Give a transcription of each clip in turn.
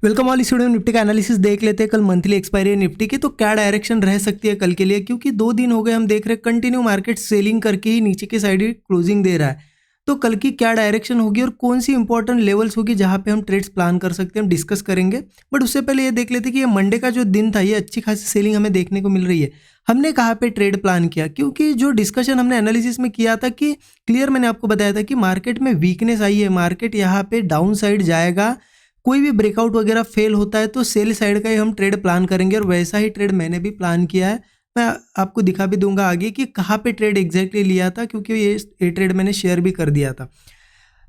Welcome all student. Nifty का analysis देख लेते हैं। कल मंथली एक्सपायरी है निफ्टी की, तो क्या डायरेक्शन रह सकती है कल के लिए, क्योंकि 2 दिन हो गए हम देख रहे हैं कंटिन्यू मार्केट सेलिंग करके ही नीचे की साइड ही क्लोजिंग दे रहा है। तो कल की क्या डायरेक्शन होगी और कौन सी इंपॉर्टेंट लेवल्स होगी जहां पे हम ट्रेड्स प्लान कर सकते हैं, हम डिस्कस करेंगे। बट उससे पहले ये देख लेते हैं कि ये मंडे का जो दिन था, ये अच्छी खासी सेलिंग हमें देखने को मिल रही है। हमने कहाँ पे ट्रेड प्लान किया, क्योंकि जो डिस्कशन हमने एनालिसिस में किया था कि क्लियर मैंने आपको बताया था कि मार्केट में वीकनेस आई है, मार्केट यहाँ पे डाउन साइड जाएगा, कोई भी ब्रेकआउट वगैरह फेल होता है तो सेल साइड का ही हम ट्रेड प्लान करेंगे। और वैसा ही ट्रेड मैंने भी प्लान किया है। मैं आपको दिखा भी दूंगा आगे कि कहाँ पे ट्रेड एग्जैक्टली लिया था, क्योंकि ये ट्रेड मैंने शेयर भी कर दिया था।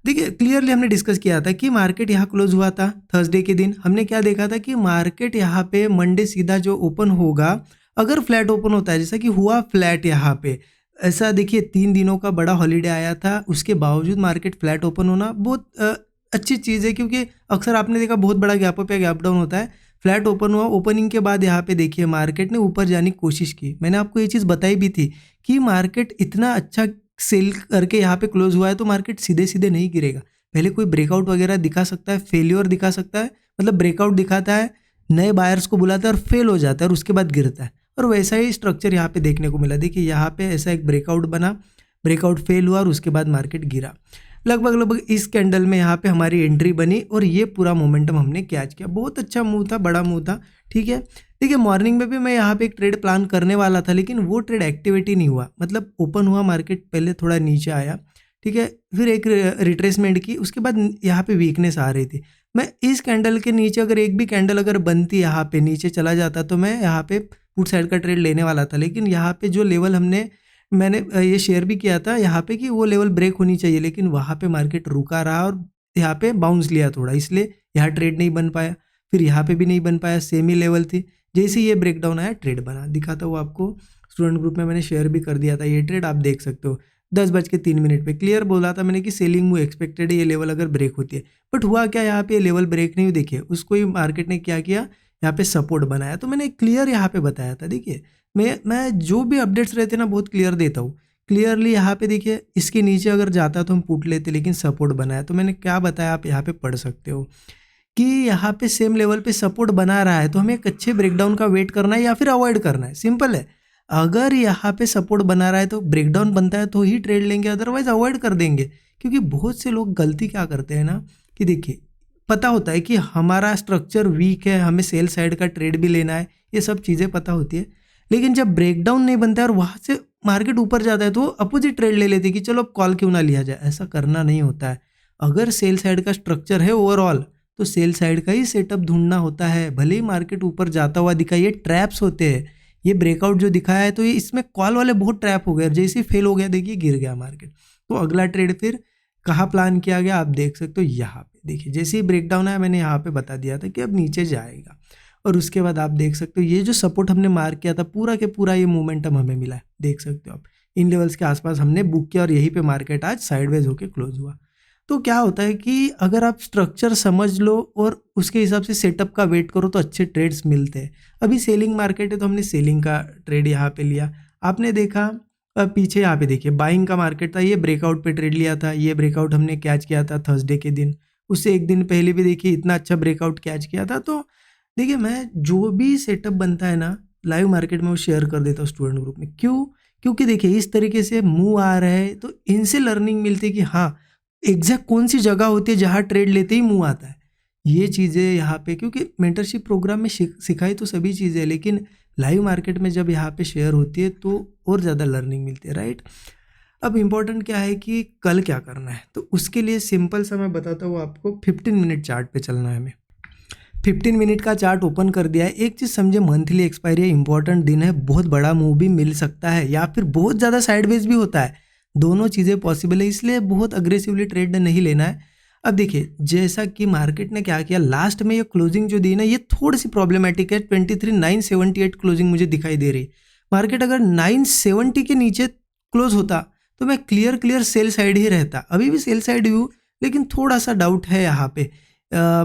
देखिए क्लियरली हमने डिस्कस किया था कि मार्केट यहाँ क्लोज हुआ था थर्सडे के दिन। हमने क्या देखा था कि मार्केट यहाँ पे मंडे सीधा जो ओपन होगा, अगर फ्लैट ओपन होता है जैसा कि हुआ फ्लैट यहाँ पे, ऐसा देखिए 3 दिनों का बड़ा हॉलीडे आया था, उसके बावजूद मार्केट फ्लैट ओपन होना बहुत अच्छी चीज़ है। क्योंकि अक्सर आपने देखा बहुत बड़ा गैप अप या गैप डाउन होता है। फ्लैट ओपन हुआ, ओपनिंग के बाद यहाँ पे देखिए मार्केट ने ऊपर जाने की कोशिश की। मैंने आपको ये चीज़ बताई भी थी कि मार्केट इतना अच्छा सेल करके यहाँ पे क्लोज हुआ है तो मार्केट सीधे सीधे नहीं गिरेगा। पहले कोई ब्रेकआउट वगैरह दिखा सकता है, फेलियर दिखा सकता है, मतलब ब्रेकआउट दिखाता है, नए बायर्स को बुलाता है और फेल हो जाता है और उसके बाद गिरता है। और वैसा ही स्ट्रक्चर यहाँ पे देखने को मिला। देखिए यहाँ पे ऐसा एक ब्रेकआउट बना, ब्रेकआउट फेल हुआ और उसके बाद मार्केट गिरा। लगभग इस कैंडल में यहाँ पे हमारी एंट्री बनी और ये पूरा मोमेंटम हमने कैच किया। बहुत अच्छा मूव था, बड़ा मूव था। ठीक है, देखिए मॉर्निंग में भी मैं यहाँ पे एक ट्रेड प्लान करने वाला था, लेकिन वो ट्रेड एक्टिविटी नहीं हुआ। मतलब ओपन हुआ मार्केट, पहले थोड़ा नीचे आया, ठीक है, फिर एक रिट्रेसमेंट की, उसके बाद यहाँ पे वीकनेस आ रही थी। मैं इस कैंडल के नीचे अगर एक भी कैंडल अगर बनती यहाँ पे नीचे चला जाता तो मैं यहाँ पे पुट साइड का ट्रेड लेने वाला था। लेकिन यहाँ पे जो लेवल मैंने ये शेयर भी किया था यहाँ पे कि वो लेवल ब्रेक होनी चाहिए, लेकिन वहाँ पे मार्केट रुका रहा और यहाँ पे बाउंस लिया थोड़ा, इसलिए यहाँ ट्रेड नहीं बन पाया। फिर यहाँ पे भी नहीं बन पाया, सेम ही लेवल थी। जैसे ये ब्रेकडाउन आया ट्रेड बना, दिखाता हूँ आपको। स्टूडेंट ग्रुप में मैंने शेयर भी कर दिया था ये ट्रेड, आप देख सकते हो। 10:03 पे क्लियर बोला था मैंने कि सेलिंग मूव एक्सपेक्टेड है, ये लेवल अगर ब्रेक होती है। बट हुआ क्या, यहाँ पे ये लेवल ब्रेक नहीं हुई। देखिए उसको ही मार्केट ने क्या किया, यहाँ पे सपोर्ट बनाया। तो मैंने क्लियर यहाँ पे बताया था। देखिए मैं जो भी अपडेट्स रहते ना बहुत क्लियर देता हूँ। क्लियरली यहाँ पे देखिए इसके नीचे अगर जाता तो हम पुट लेते, लेकिन सपोर्ट बनाया। तो मैंने क्या बताया आप यहाँ पे पढ़ सकते हो कि यहाँ पे सेम लेवल पे सपोर्ट बना रहा है तो हमें एक अच्छे ब्रेकडाउन का वेट करना है या फिर अवॉइड करना है, सिंपल है। अगर यहाँ पे सपोर्ट बना रहा है तो ब्रेकडाउन बनता है तो ही ट्रेड लेंगे, अदरवाइज अवॉइड कर देंगे। क्योंकि बहुत से लोग गलती क्या करते हैं ना कि देखिए पता होता है कि हमारा स्ट्रक्चर वीक है, हमें सेल साइड का ट्रेड भी लेना है, ये सब चीज़ें पता होती है। लेकिन जब ब्रेकडाउन नहीं बनता है और वहाँ से मार्केट ऊपर जाता है तो अपोजिट ट्रेड ले लेते हैं कि चलो अब कॉल क्यों ना लिया जाए। ऐसा करना नहीं होता है। अगर सेल साइड का स्ट्रक्चर है ओवरऑल तो सेल साइड का ही सेटअप ढूंढना होता है। भले ही मार्केट ऊपर जाता हुआ दिखाई, ये ट्रैप्स होते हैं। ये ब्रेकआउट जो दिखाया है तो ये इसमें कॉल वाले बहुत ट्रैप हो गए, जैसे फेल हो गया देखिए गिर गया मार्केट। तो अगला ट्रेड फिर कहाँ प्लान किया गया आप देख सकते हो। यहाँ पे देखिए जैसे ही ब्रेकडाउन आया मैंने यहाँ पे बता दिया था कि अब नीचे जाएगा। और उसके बाद आप देख सकते हो ये जो सपोर्ट हमने मार्क किया था पूरा के पूरा ये मोमेंटम हमें मिला है, देख सकते हो आप। इन लेवल्स के आसपास हमने बुक किया और यहीं पे मार्केट आज साइडवेज होकर क्लोज हुआ। तो क्या होता है कि अगर आप स्ट्रक्चर समझ लो और उसके हिसाब से सेटअप का वेट करो तो अच्छे ट्रेड्स मिलते हैं। अभी सेलिंग मार्केट है तो हमने सेलिंग का ट्रेड यहाँ पे लिया। आपने देखा पीछे यहाँ पे देखिए बाइंग का मार्केट था, ये ब्रेकआउट पे ट्रेड लिया था। ये ब्रेकआउट हमने कैच किया था थर्सडे के दिन। उससे एक दिन पहले भी देखिए इतना अच्छा ब्रेकआउट कैच किया था। तो देखिए मैं जो भी सेटअप बनता है ना लाइव मार्केट में वो शेयर कर देता हूँ स्टूडेंट ग्रुप में। क्यों? क्योंकि देखिए इस तरीके से मूव आ रहा है तो इनसे लर्निंग मिलती है कि हाँ एग्जैक्ट कौन सी जगह होती है जहाँ ट्रेड लेते ही मूव आता है। ये चीज़ें यहाँ पे क्योंकि मेंटरशिप प्रोग्राम में सिखाई तो सभी चीज़ें, लेकिन लाइव मार्केट में जब यहाँ पे शेयर होती है तो और ज़्यादा लर्निंग मिलती है, राइट। अब इम्पोर्टेंट क्या है कि कल क्या करना है, तो उसके लिए सिंपल सा मैं बताता हूँ आपको। 15 मिनट चार्ट पे चलना है हमें। 15 मिनट का चार्ट ओपन कर दिया है। एक चीज़ समझे, मंथली एक्सपायरी है, इंपॉर्टेंट दिन है, बहुत बड़ा मूव भी मिल सकता है या फिर बहुत ज़्यादा साइडवेज भी होता है। दोनों चीज़ें पॉसिबल है, इसलिए बहुत अग्रेसिवली ट्रेड नहीं लेना है। अब देखिए जैसा कि मार्केट ने क्या किया लास्ट में, ये क्लोजिंग जो दी ना ये थोड़ी सी प्रॉब्लमेटिक है। 23,978 क्लोजिंग मुझे दिखाई दे रही। मार्केट अगर 970 के नीचे क्लोज होता तो मैं क्लियर सेल साइड ही रहता। अभी भी सेल साइड हूँ, लेकिन थोड़ा सा डाउट है यहाँ पे।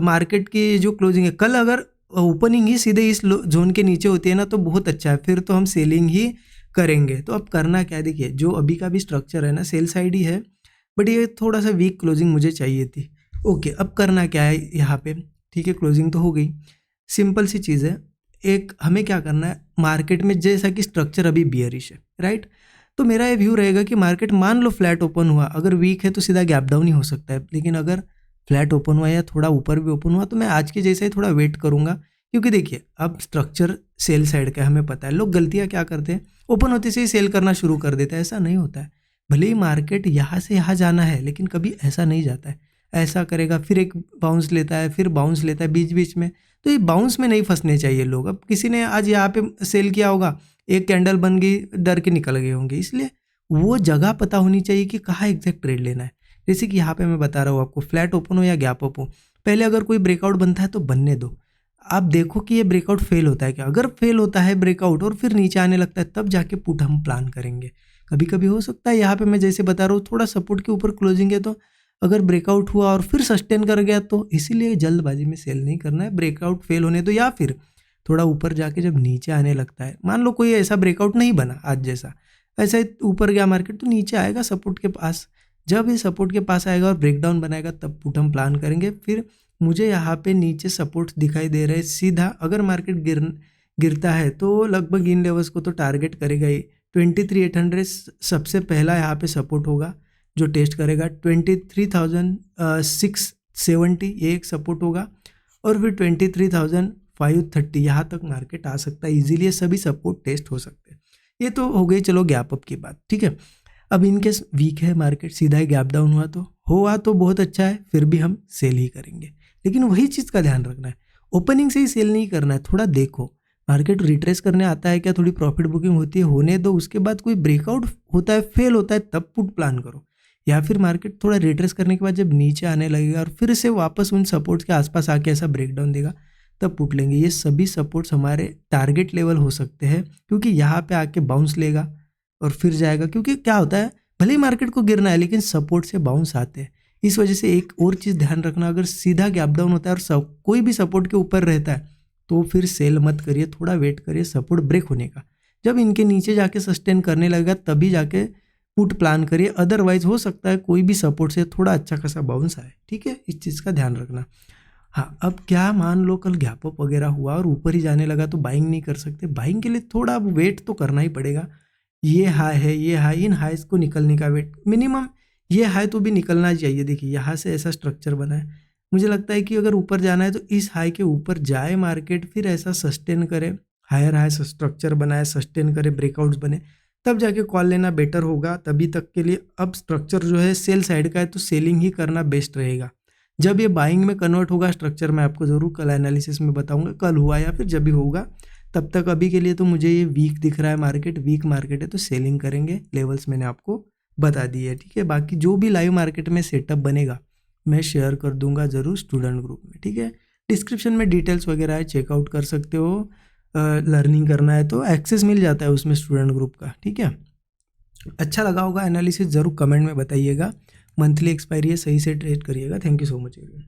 मार्केट की जो क्लोजिंग है, कल अगर ओपनिंग ही सीधे इस जोन के नीचे होती है ना तो बहुत अच्छा है, फिर तो हम सेलिंग ही करेंगे। तो अब करना क्या है, देखिए जो अभी का भी स्ट्रक्चर है ना सेल साइड ही है, बट ये थोड़ा सा वीक क्लोजिंग मुझे चाहिए थी। ओके, अब करना क्या है यहाँ पे, ठीक है, क्लोजिंग तो हो गई। सिंपल सी चीज़ है, एक हमें क्या करना है मार्केट में, जैसा कि स्ट्रक्चर अभी बियरिश है, राइट। तो मेरा ये व्यू रहेगा कि मार्केट मान लो फ्लैट ओपन हुआ, अगर वीक है तो सीधा गैप डाउन ही हो सकता है, लेकिन अगर फ्लैट ओपन हुआ या थोड़ा ऊपर भी ओपन हुआ तो मैं आज के जैसे ही थोड़ा वेट करूंगा, क्योंकि देखिए अब स्ट्रक्चर सेल साइड का हमें पता है। लोग गलतियां क्या करते हैं, ओपन होते से ही सेल करना शुरू कर देते हैं। ऐसा नहीं होता है, भले ही मार्केट यहाँ से यहाँ जाना है लेकिन कभी ऐसा नहीं जाता है। ऐसा करेगा फिर एक बाउंस लेता है, फिर बाउंस लेता है बीच बीच में, तो ये बाउंस में नहीं फंसने चाहिए लोग। अब किसी ने आज यहाँ पे सेल किया होगा, एक कैंडल बन गई, डर के निकल गए होंगे, इसलिए वो जगह पता होनी चाहिए कि कहाँ एग्जैक्ट ट्रेड लेना है। जैसे कि यहाँ पे मैं बता रहा हूँ आपको, फ्लैट ओपन हो या गैप अप हो, पहले अगर कोई ब्रेकआउट बनता है तो बनने दो। आप देखो कि ये ब्रेकआउट फेल होता है क्या। अगर फेल होता है ब्रेकआउट और फिर नीचे आने लगता है, तब जाके पुट हम प्लान करेंगे। कभी कभी हो सकता है यहाँ पे मैं जैसे बता रहा हूँ थोड़ा सपोर्ट के ऊपर क्लोजिंग है, तो अगर ब्रेकआउट हुआ और फिर सस्टेन कर गया तो इसीलिए जल्दबाजी में सेल नहीं करना है। ब्रेकआउट फेल होने दो, या फिर थोड़ा ऊपर जाके जब नीचे आने लगता है, मान लो कोई ऐसा ब्रेकआउट नहीं बना आज जैसा, ऐसा ही ऊपर गया मार्केट तो नीचे आएगा सपोर्ट के पास। जब ये सपोर्ट के पास आएगा और ब्रेकडाउन बनाएगा तब पुट हम प्लान करेंगे। फिर मुझे यहाँ पे नीचे सपोर्ट्स दिखाई दे रहे हैं सीधा, अगर मार्केट गिरता है तो लगभग इन लेवल्स को तो टारगेट करेगा ही। 23,800 सबसे पहला यहाँ पे सपोर्ट होगा जो टेस्ट करेगा। 23,670 ये एक सपोर्ट होगा, और फिर 23,530 यहाँ तक मार्केट आ सकता है इजीली। ये सभी सपोर्ट टेस्ट हो सकते हैं। ये तो हो गई चलो गैप अप की बात, ठीक है। अब इनकेस वीक है मार्केट, सीधा ही गैप डाउन हुआ तो बहुत अच्छा है, फिर भी हम सेल ही करेंगे। लेकिन वही चीज़ का ध्यान रखना है, ओपनिंग से ही सेल नहीं करना है। थोड़ा देखो मार्केट रिट्रेस करने आता है क्या, थोड़ी प्रॉफिट बुकिंग होती है होने दो, उसके बाद कोई ब्रेकआउट होता है फेल होता है तब पुट प्लान करो। या फिर मार्केट थोड़ा रिट्रेस करने के बाद जब नीचे आने लगेगा और फिर से वापस उन सपोर्ट्स के आसपास आके ऐसा ब्रेकडाउन देगा तब पुट लेंगे। ये सभी सपोर्ट्स हमारे टारगेट लेवल हो सकते हैं, क्योंकि यहाँ पे आके बाउंस लेगा और फिर जाएगा। क्योंकि क्या होता है, भले ही मार्केट को गिरना है लेकिन सपोर्ट से बाउंस आते हैं। इस वजह से एक और चीज़ ध्यान रखना, अगर सीधा गैप डाउन होता है और कोई भी सपोर्ट के ऊपर रहता है तो फिर सेल मत करिए, थोड़ा वेट करिए सपोर्ट ब्रेक होने का। जब इनके नीचे जाके सस्टेन करने लगेगा तभी जाके पुट प्लान करिए, अदरवाइज हो सकता है कोई भी सपोर्ट से थोड़ा अच्छा खासा बाउंस आए, ठीक है। इस चीज़ का ध्यान रखना। हाँ, अब क्या मान लो कल गैप अप वगैरह हुआ और ऊपर ही जाने लगा तो बाइंग नहीं कर सकते। बाइंग के लिए थोड़ा अब वेट तो करना ही पड़ेगा। ये हाई है, ये हाई, इन हाइज को निकलने का वेट मिनिमम, ये हाई तो भी निकलना चाहिए। देखिए यहाँ से ऐसा स्ट्रक्चर बना है, मुझे लगता है कि अगर ऊपर जाना है तो इस हाई के ऊपर जाए मार्केट, फिर ऐसा सस्टेन करे, हायर हाई स्ट्रक्चर बनाए, सस्टेन करे, ब्रेकआउट्स बने, तब जाके कॉल लेना बेटर होगा। तभी तक के लिए अब स्ट्रक्चर जो है सेल साइड का है तो सेलिंग ही करना बेस्ट रहेगा। जब ये बाइंग में कन्वर्ट होगा स्ट्रक्चर, मैं आपको ज़रूर कल एनालिसिस में बताऊंगा, कल हुआ या फिर जब भी होगा। तब तक अभी के लिए तो मुझे ये वीक दिख रहा है मार्केट, वीक मार्केट है तो सेलिंग करेंगे। लेवल्स मैंने आपको बता दिए है, ठीक है। बाकी जो भी लाइव मार्केट में सेटअप बनेगा मैं शेयर कर दूंगा ज़रूर स्टूडेंट ग्रुप में, ठीक है। डिस्क्रिप्शन में डिटेल्स वगैरह है, चेकआउट कर सकते हो। लर्निंग करना है तो एक्सेस मिल जाता है उसमें स्टूडेंट ग्रुप का, ठीक है। अच्छा लगा होगा एनालिसिस, ज़रूर कमेंट में बताइएगा। मंथली एक्सपायरी है, सही से ट्रेड करिएगा। Thank you so much everyone.